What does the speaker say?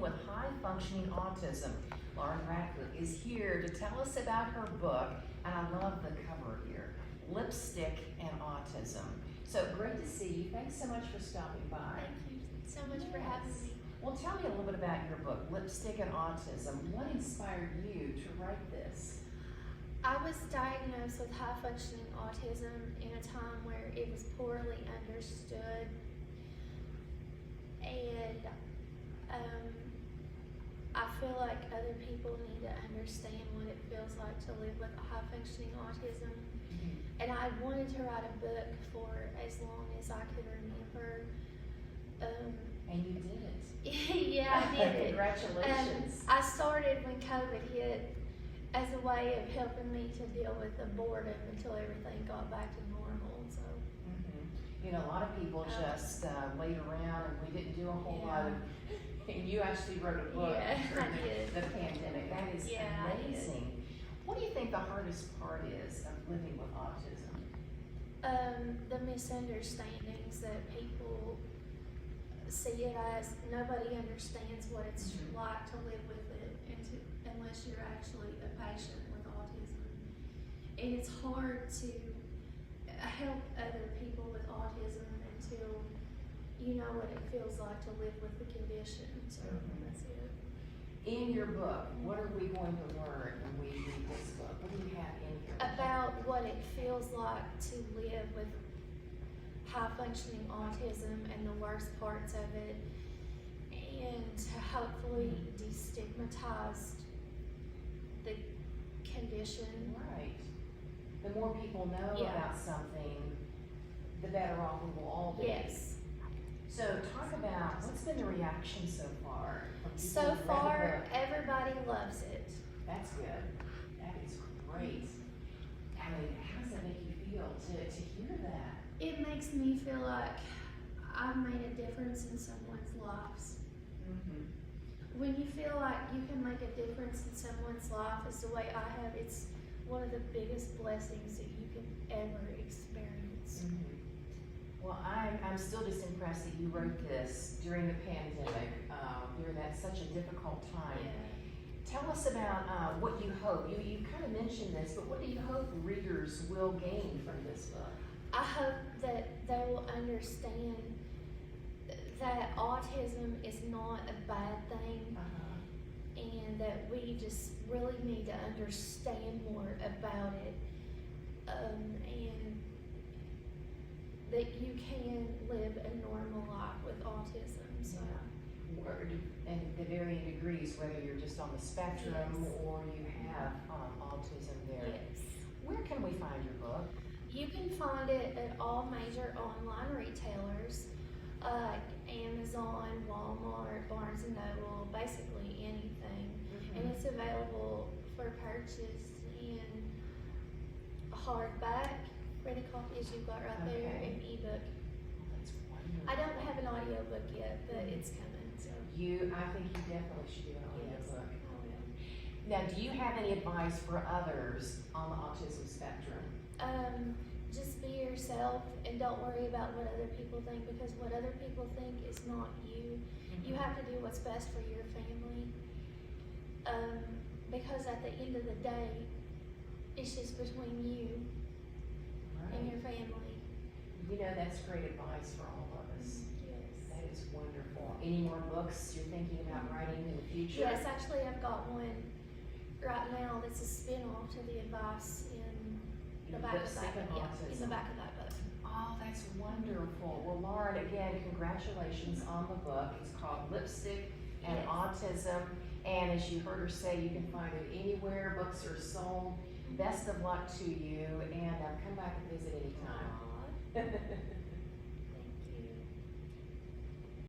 with high-functioning autism. Lauren Radcliffe is here to tell us about her book, and I love the cover here, Lipstick and Autism. So great to see you. Thanks so much for stopping by. Thank you so much for having me. Well, tell me a little bit about your book, Lipstick and Autism. What inspired you to write this? I was diagnosed with high-functioning autism in a time where it was poorly understood, and I feel like other people need to understand what it feels like to live with high-functioning autism. And I wanted to write a book for as long as I could remember. And you did it. Yeah, I did it. Congratulations. I started when COVID hit as a way of helping me to deal with the boredom until everything got back to normal. So, You know, a lot of people just laid around and we didn't do a whole lot of, and you actually wrote a book Yeah, I during did. the pandemic. That is I did. amazing. What do you think the hardest part is of living with autism? The misunderstandings that people see it as, nobody understands what it's like to live with it unless you're actually a patient with autism. And it's hard to help other people with autism until you know what it feels like to live with the condition. So that's it. In your book, what are we going to learn when we read this book? What do you have in here? About what it feels like to live with high-functioning autism and the worst parts of it, and to hopefully destigmatize the condition. Right. The more people know about something, the better off we will all be. Yes. So talk about, what's been the reaction so far? From people So who've read the far, book? everybody loves it. That's good. That is great. I mean, how does that make you feel to hear that? It makes me feel like I've made a difference in someone's lives. When you feel like you can make a difference in someone's life is the way I have, it's one of the biggest blessings that you can ever experience. Well, I'm still just impressed that you wrote this during the pandemic, during that such a difficult time. Tell us about what you hope. You kind of mentioned this, but what do you hope readers will gain from this book? I hope that they will understand that autism is not a bad thing, and that we just really need to understand more about it, and that you can live a normal life with autism. So. And the varying degrees, whether you're just on the spectrum or you have autism there. Yes. Where can we find your book? You can find it at all major online retailers, Amazon, Walmart, Barnes & Noble, basically anything. And it's available for purchase in hardback, printed copies you've got right there, and ebook. That's wonderful. I don't have an audiobook yet, but it's coming. So. I think you definitely should do an audiobook. I will. Now, do you have any advice for others on the autism spectrum? Just be yourself and don't worry about what other people think, because what other people think is not you. You have to do what's best for your family. Because at the end of the day, it's just between you and your family. You know, that's great advice for all of us. Yes. That is wonderful. Any more books you're thinking about writing in the future? Yes, actually I've got one right now that's a spin-off to the advice in the back of that book. In the back of that book. Oh, that's wonderful. Well, Lauren, again, congratulations on the book. It's called Lipstick and Autism. And as you heard her say, you can find it anywhere books are sold. Best of luck to you, and come back and visit anytime.